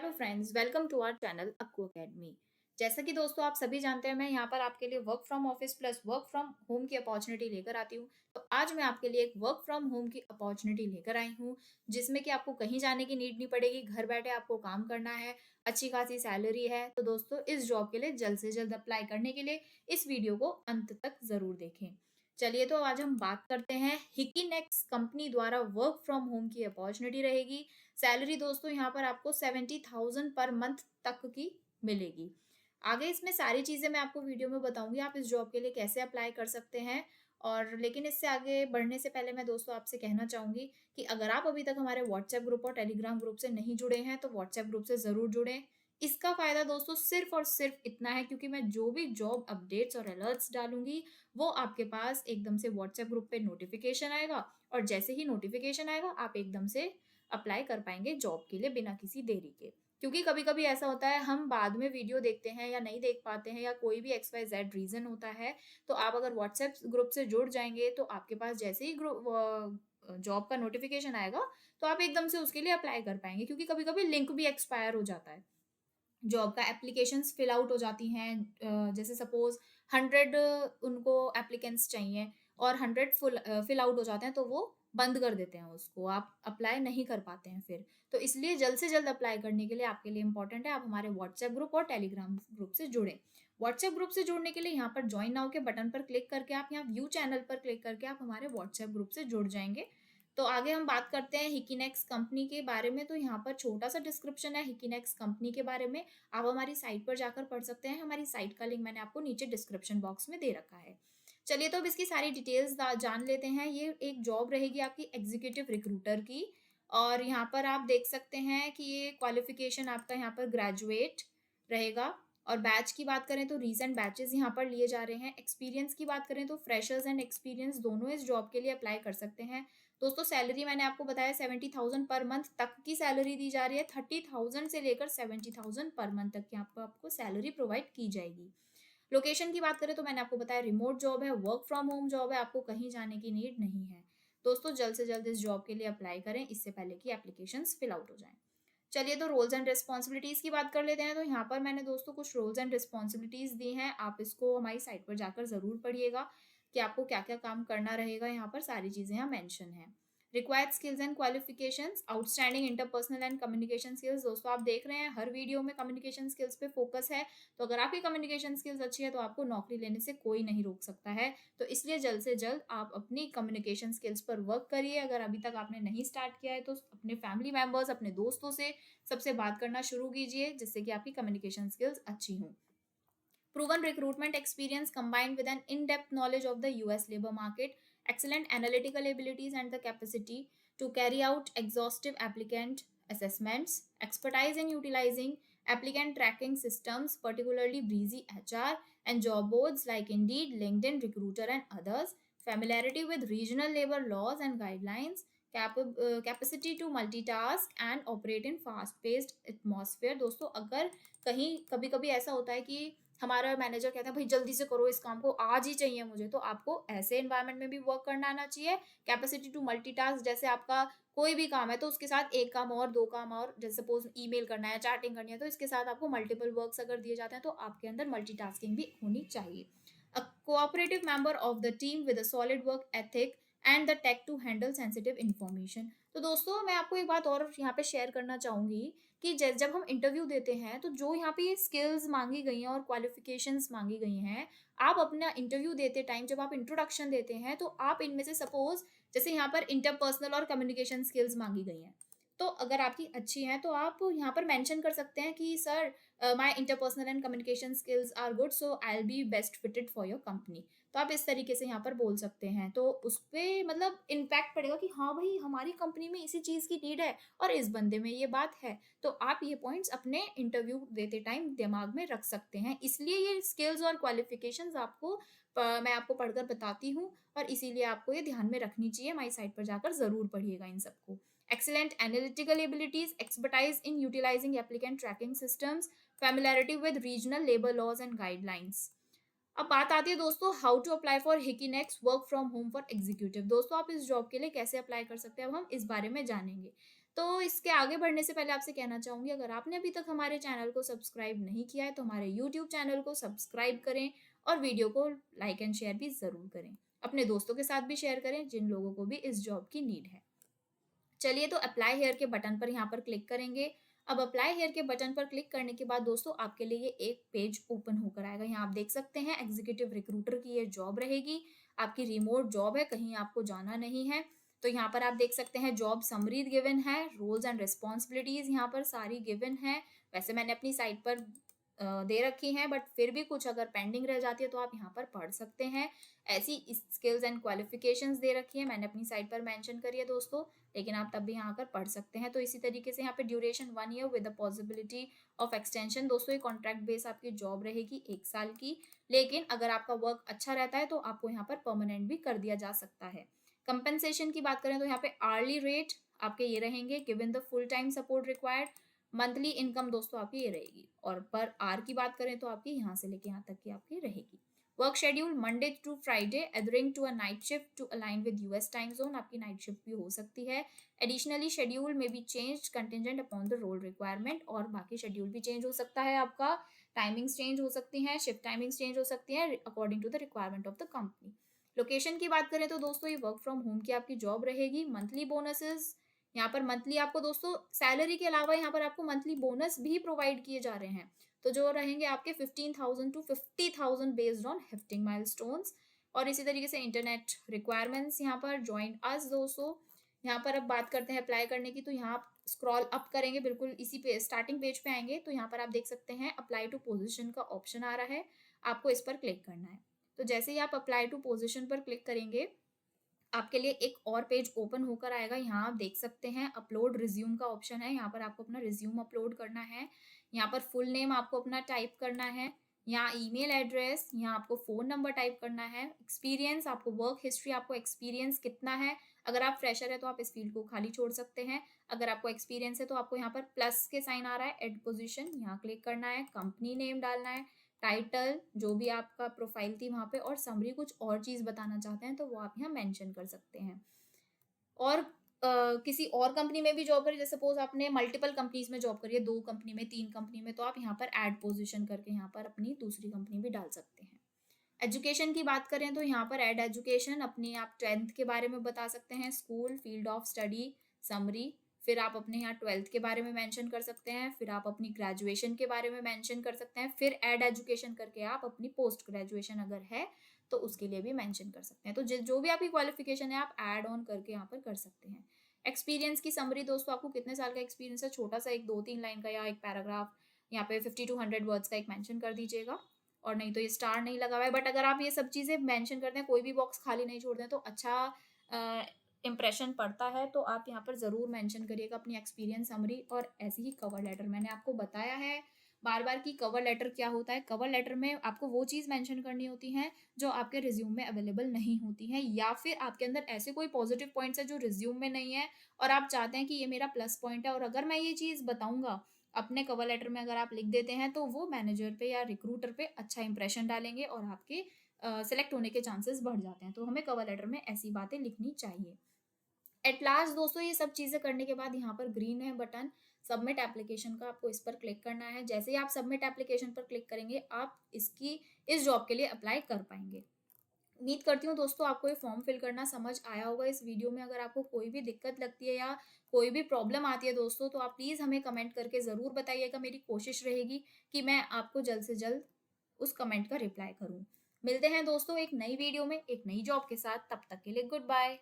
Hello friends, welcome to our channel Akku Academy. जैसा कि दोस्तों आप सभी जानते हैं, मैं यहाँ पर आपके लिए work from office plus work from home की अपॉर्चुनिटी लेकर आती हूँ। तो आज मैं आपके लिए एक वर्क फ्रॉम होम की अपॉर्चुनिटी लेकर आई हूँ, जिसमें कि आपको कहीं जाने की नीड नहीं पड़ेगी, घर बैठे आपको काम करना है, अच्छी खासी सैलरी है। तो दोस्तों इस जॉब के लिए जल्द से जल्द अप्लाई करने के लिए इस वीडियो को अंत तक ज़रूर देखें। चलिए तो आज हम बात करते हैं हिकीनेक्स कंपनी द्वारा वर्क फ्रॉम होम की अपॉर्चुनिटी रहेगी। सैलरी दोस्तों यहाँ पर आपको 70,000 पर मंथ तक की मिलेगी। आगे इसमें सारी चीज़ें मैं आपको वीडियो में बताऊंगी, आप इस जॉब के लिए कैसे अप्लाई कर सकते हैं। और लेकिन इससे आगे बढ़ने से पहले मैं दोस्तों आपसे कहना चाहूँगी कि अगर आप अभी तक हमारे व्हाट्सएप ग्रुप और टेलीग्राम ग्रुप से नहीं जुड़े हैं तो व्हाट्सएप ग्रुप से ज़रूर जुड़ें। इसका फ़ायदा दोस्तों सिर्फ और सिर्फ इतना है, क्योंकि मैं जो भी जॉब अपडेट्स और अलर्ट्स डालूंगी वो आपके पास एकदम से व्हाट्सएप ग्रुप पे नोटिफिकेशन आएगा, और जैसे ही नोटिफिकेशन आएगा आप एकदम से अप्लाई कर पाएंगे जॉब के लिए बिना किसी देरी के। क्योंकि कभी-कभी ऐसा होता है हम बाद में वीडियो देखते हैं या नहीं देख पाते हैं, या कोई भी एक्स वाई जेड रीज़न होता है, तो आप अगर व्हाट्सएप ग्रुप से जुड़ जाएँगे तो आपके पास जैसे ही जॉब का नोटिफ़िकेशन आएगा, तो आप एकदम से उसके लिए अप्लाई कर पाएँगे, क्योंकि कभी-कभी लिंक भी एक्सपायर हो जाता है। जॉब का एप्लीकेशंस फिल आउट हो जाती हैं, जैसे सपोज़ 100 उनको एप्लीकेंट्स चाहिए और 100 फिल आउट हो जाते हैं, तो वो बंद कर देते हैं उसको, आप अप्लाई नहीं कर पाते हैं फिर। तो इसलिए जल्द से जल्द अप्लाई करने के लिए आपके लिए इम्पोर्टेंट है आप हमारे व्हाट्सएप ग्रुप और टेलीग्राम ग्रुप से जुड़ें। व्हाट्सएप ग्रुप से जुड़ने के लिए यहाँ पर जॉइन नाउ के बटन पर क्लिक करके आप यहाँ व्यू चैनल पर क्लिक करके आप हमारे व्हाट्सएप ग्रुप से जुड़ जाएँगे। तो आगे हम बात करते हैं हिकीनेक्स कंपनी के बारे में। तो यहाँ पर छोटा-सा डिस्क्रिप्शन है हिकीनेक्स कंपनी के बारे में। आप हमारी साइट पर जाकर पढ़ सकते हैं। हमारी साइट का लिंक मैंने आपको नीचे डिस्क्रिप्शन बॉक्स में दे रखा है। चलिए तो अब इसकी सारी डिटेल्स जान लेते हैं। ये एक जॉब रहेगी आपकी एग्जीक्यूटिव रिक्रूटर की, और यहाँ पर आप देख सकते हैं कि ये क्वालिफिकेशन आपका यहाँ पर ग्रेजुएट रहेगा। और बैच की बात करें तो रीसेंट बैचेस यहाँ पर लिए जा रहे हैं। एक्सपीरियंस की बात करें तो फ्रेशर्स एंड एक्सपीरियंस दोनों इस जॉब के लिए अप्लाई कर सकते हैं। दोस्तों सैलरी मैंने आपको बताया 70,000 पर मंथ तक की सैलरी दी जा रही है। 30,000 से लेकर 70,000 पर मंथ तक की आपको सैलरी प्रोवाइड की जाएगी। लोकेशन की बात करें तो मैंने आपको बताया रिमोट जॉब है, वर्क फ्रॉम होम जॉब है, आपको कहीं जाने की नीड नहीं है। दोस्तों जल्द से जल्द इस जॉब के लिए अप्लाई करें, इससे पहले कि एप्लीकेशंस फिल आउट हो जाएं। चलिए तो रोल्स एंड रिस्पॉन्सिबिलिटीज़ की बात कर लेते हैं। तो यहाँ पर मैंने दोस्तों कुछ रोल्स एंड रिस्पॉन्सिबिलिटीज़ दी हैं, आप इसको हमारी साइट पर जाकर ज़रूर पढ़िएगा कि आपको क्या-क्या काम करना रहेगा। यहाँ पर सारी चीज़ें यहाँ मेंशन हैं। Required skills and qualifications, outstanding interpersonal and communication skills. दोस्तों आप देख रहे हैं हर वीडियो में कम्युनिकेशन स्किल्स पे फोकस है। तो अगर आपकी कम्युनिकेशन स्किल्स अच्छी है तो आपको नौकरी लेने से कोई नहीं रोक सकता है। तो इसलिए जल्द से जल्द आप अपनी कम्युनिकेशन स्किल्स पर वर्क करिए। अगर अभी तक आपने नहीं स्टार्ट किया है तो अपने फैमिली मेंबर्स, अपने दोस्तों से सबसे बात करना शुरू कीजिए, जिससे कि आपकी कम्युनिकेशन स्किल्स अच्छी हों। Proven recruitment experience combined with an in-depth knowledge of the US labor market, excellent analytical abilities, and the capacity to carry out exhaustive applicant assessments, expertise in utilizing applicant tracking systems, particularly Breezy HR and job boards like Indeed, LinkedIn, Recruiter, and others, familiarity with regional labor laws and guidelines, capacity to multitask and operate in fast paced atmosphere। दोस्तों अगर कहीं कभी कभी ऐसा होता है कि हमारा मैनेजर कहता है भाई जल्दी से करो इस काम को, आज ही चाहिए मुझे, तो आपको ऐसे एनवायरनमेंट में भी वर्क करना आना चाहिए। कैपेसिटी टू मल्टीटास्क, जैसे आपका कोई भी काम है तो उसके साथ एक काम और, दो काम और, जैसे सपोज ईमेल करना है, चैटिंग करनी है, तो इसके साथ आपको मल्टीपल वर्क्स अगर दिए जाते हैं तो आपके अंदर मल्टीटास्किंग भी होनी चाहिए। A cooperative member of the team with a solid work ethic and the tech to handle sensitive information. तो दोस्तों मैं आपको एक बात और यहाँ पे शेयर करना चाहूंगी कि जब हम इंटरव्यू देते हैं तो जो यहाँ पे ये स्किल्स मांगी गई हैं और क्वालिफिकेशंस मांगी गई हैं, आप अपना इंटरव्यू देते टाइम जब आप इंट्रोडक्शन देते हैं तो आप इनमें से सपोज, जैसे यहाँ पर इंटरपर्सनल और कम्युनिकेशन स्किल्स मांगी गई हैं, तो अगर आपकी अच्छी हैं तो आप यहाँ पर मेंशन कर सकते हैं कि sir my interpersonal and communication skills are good, so I will be best fitted for your company. तो आप इस तरीके से यहाँ पर बोल सकते हैं, तो उस पे मतलब इम्पैक्ट पड़ेगा कि हाँ भाई हमारी कंपनी में इसी चीज़ की नीड है और इस बंदे में ये बात है। तो आप ये पॉइंट्स अपने इंटरव्यू देते टाइम दिमाग में रख सकते हैं। इसलिए ये स्किल्स और क्वालिफिकेशंस आपको मैं आपको पढ़कर बताती हूँ, और इसीलिए आपको ये ध्यान में रखनी चाहिए। हमारी साइट पर जाकर ज़रूर पढ़िएगा इन सबको। Excellent analytical abilities, expertise in utilizing applicant tracking systems, familiarity with regional labour laws and guidelines. अब बात आती है दोस्तों how to apply for Hikinex work from home for executive. दोस्तों आप इस जॉब के लिए कैसे अप्लाई कर सकते हैं अब हम इस बारे में जानेंगे। तो इसके आगे बढ़ने से पहले आपसे कहना चाहूँगी, अगर आपने अभी तक हमारे चैनल को सब्सक्राइब नहीं किया है तो हमारे यूट्यूब चैनल को सब्सक्राइब करें और वीडियो को लाइक एंड शेयर भी ज़रूर करें। अपने दोस्तों के साथ भी शेयर करें जिन लोगों को भी इस जॉब की नीड है। चलिए, तो अप्लाई हेयर के बटन पर यहाँ पर क्लिक करेंगे। अब अप्लाई हेयर के बटन पर क्लिक करने के बाद दोस्तों आपके लिए ये एक पेज ओपन होकर आएगा। यहाँ आप देख सकते हैं एग्जीक्यूटिव रिक्रूटर की ये जॉब रहेगी। आपकी रिमोट जॉब है, कहीं आपको जाना नहीं है। तो यहाँ पर आप देख सकते हैं जॉब समरी गिवन है, रोल्स एंड रिस्पॉन्सिबिलिटीज यहाँ पर सारी गिवन है। वैसे मैंने अपनी साइट पर दे रखी हैं, बट फिर भी कुछ अगर पेंडिंग रह जाती है तो आप यहाँ पर पढ़ सकते हैं। ऐसी स्किल्स एंड क्वालिफिकेशंस दे रखी है, मैंने अपनी साइट पर मेंशन करी है दोस्तों, लेकिन आप तब भी यहाँ पर पढ़ सकते हैं। तो इसी तरीके से यहाँ पे duration 1 year with the possibility of extension. दोस्तों ये कॉन्ट्रैक्ट बेस आपकी जॉब रहेगी 1 साल की, लेकिन अगर आपका वर्क अच्छा रहता है तो आपको यहाँ पर परमानेंट भी कर दिया जा सकता है। कंपनसेशन की बात करें तो यहाँ पे आर्ली रेट आपके ये रहेंगे, given the full time support required. Monthly income दोस्तों आपकी ये रहेगी, और पर आवर की बात करें तो आपकी यहाँ से लेके यहाँ तक की आपकी रहेगी। Work schedule Monday to Friday adhering to a night shift to align with US time zone. आपकी नाइट शिफ्ट भी हो सकती है। एडिशनली शेड्यूल में be change contingent upon the role requirement. और बाकी शेड्यूल भी चेंज हो सकता है आपका, टाइमिंग्स चेंज हो सकती हैं, शिफ्ट टाइमिंग्स चेंज हो सकती हैं according to the requirement of the company. Location की बात करें तो दोस्तों ये वर्क फ्रॉम होम की आपकी जॉब रहेगी। मंथली बोनसेस यहाँ पर मंथली आपको दोस्तों सैलरी के अलावा यहाँ पर आपको मंथली बोनस भी प्रोवाइड किए जा रहे हैं। तो जो रहेंगे आपके 15,000 टू 50,000 बेस्ड ऑन हिफ्टिंग माइलस्टोन्स। और इसी तरीके से इंटरनेट रिक्वायरमेंट्स यहाँ पर ज्वाइन अस दोस्तों। यहाँ पर अब बात करते हैं अप्लाई करने की, तो यहाँ आप स्क्रॉल अप करेंगे, बिल्कुल इसी पे स्टार्टिंग पेज पे आएंगे तो यहाँ पर आप देख सकते हैं अप्लाई टू पोजीशन का ऑप्शन आ रहा है, आपको इस पर क्लिक करना है। तो जैसे ही आप अप्लाई टू पोजीशन पर क्लिक करेंगे आपके लिए एक और पेज ओपन होकर आएगा। यहाँ आप देख सकते हैं अपलोड रिज्यूम का ऑप्शन है, यहाँ पर आपको अपना रिज्यूम अपलोड करना है। यहाँ पर फुल नेम आपको अपना टाइप करना है, यहाँ ईमेल एड्रेस, यहाँ आपको फ़ोन नंबर टाइप करना है। एक्सपीरियंस आपको वर्क हिस्ट्री, आपको एक्सपीरियंस कितना है। अगर आप फ्रेशर है तो आप इस फील्ड को खाली छोड़ सकते हैं। अगर आपको एक्सपीरियंस है तो आपको यहाँ पर प्लस के साइन आ रहा है, एड पोजीशन, यहाँ क्लिक करना है। कंपनी नेम डालना है, टाइटल जो भी आपका प्रोफाइल थी वहाँ पे, और समरी कुछ और चीज़ बताना चाहते हैं तो वो आप यहाँ मेंशन कर सकते हैं। और किसी और कंपनी में भी जॉब करिए, जैसे सपोज आपने मल्टीपल कंपनीज में जॉब करी है, 2 कंपनी में, 3 कंपनी में, तो आप यहाँ पर ऐड पोजीशन करके यहाँ पर अपनी दूसरी कंपनी भी डाल सकते हैं। एजुकेशन की बात करें तो यहाँ पर ऐड एजुकेशन, अपनी आप 10th के बारे में बता सकते हैं, school, field of study, summary. फिर आप अपने यहाँ 12th के बारे में मेंशन कर सकते हैं। फिर आप अपनी ग्रेजुएशन के बारे में मेंशन कर सकते हैं। फिर ऐड एजुकेशन करके आप अपनी पोस्ट ग्रेजुएशन अगर है तो उसके लिए भी मेंशन कर सकते हैं। तो जो भी आपकी क्वालिफिकेशन है आप ऐड ऑन करके यहाँ पर कर सकते हैं। एक्सपीरियंस की समरी दोस्तों, आपको कितने साल का एक्सपीरियंस है, छोटा सा एक 2-3 लाइन का या एक पैराग्राफ यहाँ पे 50 टू 100 वर्ड्स का एक मेंशन कर दीजिएगा। और नहीं तो ये स्टार नहीं लगा हुआ है, बट अगर आप ये सब चीज़ें मेंशन करते हैं, कोई भी बॉक्स खाली नहीं छोड़ते हैं तो अच्छा इंप्रेशन पड़ता है। तो आप यहाँ पर ज़रूर मेंशन करिएगा अपनी एक्सपीरियंस समरी। और ऐसे ही कवर लेटर मैंने आपको बताया है बार बार कि कवर लेटर क्या होता है। कवर लेटर में आपको वो चीज़ मेंशन करनी होती है जो आपके रिज्यूम में अवेलेबल नहीं होती हैं, या फिर आपके अंदर ऐसे कोई पॉजिटिव पॉइंट्स है जो रिज्यूम में नहीं है और आप चाहते हैं कि ये मेरा प्लस पॉइंट है, और अगर मैं ये चीज़ बताऊंगा अपने कवर लेटर में, अगर आप लिख देते हैं तो वो मैनेजर पे या रिक्रूटर पे अच्छा इंप्रेशन डालेंगे और आपके सेलेक्ट होने के चांसेस बढ़ जाते हैं। तो हमें कवर लेटर में ऐसी बातें लिखनी चाहिए। एट लास्ट दोस्तों ये सब चीज़ें करने के बाद यहाँ पर ग्रीन है बटन सबमिट एप्लीकेशन का, आपको इस पर क्लिक करना है। जैसे ही आप सबमिट एप्लीकेशन पर क्लिक करेंगे आप इस जॉब के लिए अप्लाई कर पाएंगे। उम्मीद करती हूँ दोस्तों आपको ये फॉर्म फिल करना समझ आया होगा। इस वीडियो में अगर आपको कोई भी दिक्कत लगती है या कोई भी प्रॉब्लम आती है दोस्तों, तो आप प्लीज़ हमें कमेंट करके ज़रूर बताइएगा। मेरी कोशिश रहेगी कि मैं आपको जल्द से जल्द उस कमेंट का रिप्लाई करूँ। मिलते हैं दोस्तों एक नई वीडियो में एक नई जॉब के साथ, तब तक के लिए गुड बाय।